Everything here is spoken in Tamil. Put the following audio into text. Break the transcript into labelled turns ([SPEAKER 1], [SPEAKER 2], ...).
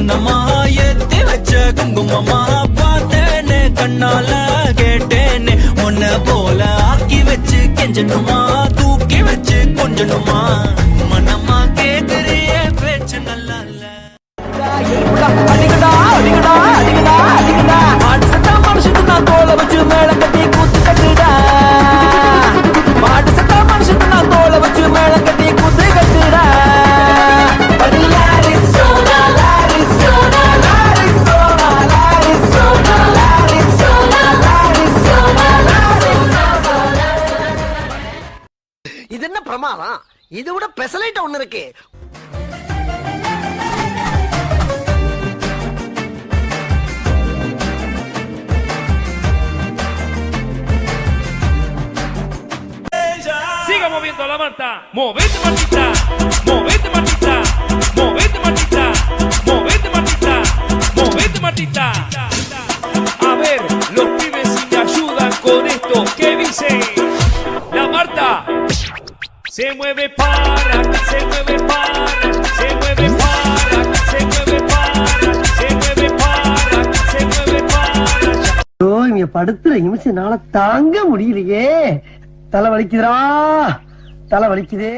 [SPEAKER 1] சந்தனமா ஏத்தி வச்ச குங்குமமா பார்த்தேனே கண்ணால கேட்டேனே உன்ன போல ஆக்கி வச்சு கெஞ்சணுமா தூக்கி வச்சு கொஞ்சணுமா மனமா கேக்குறிய பேச்சு நல்லா இல்ல அடிக்கடா அடிக்கடா அடிக்கடா அடிக்கடா மாடு சட்டா மனுஷத்து நான் தோலை வச்சு மேளம் கட்டி கூத்து கட்டுடா மாடு சட்டா மனுஷத்து நான் தோலை வச்சு மேளம் கட்டி கூத்து கட்டுடா
[SPEAKER 2] இது என்ன பிரமாதம்? இது விட பெசலைட் ஒண்ணு இருக்கு.
[SPEAKER 3] Siga moviendo la manta, movete Martita, movete Martita, movete Martita, movete Martita, movete Martita. A ver, los pibes si me ayudan con esto, ¿qué dice? La Marta se mueve para, se mueve para, se mueve para, se mueve para, se mueve para, se mueve para.
[SPEAKER 2] ஓ இங்க படுத்துற நிமிஷம் நாள தாங்க முடியலையே. தலை வலிக்குதுடா, தலை வலிக்குதே.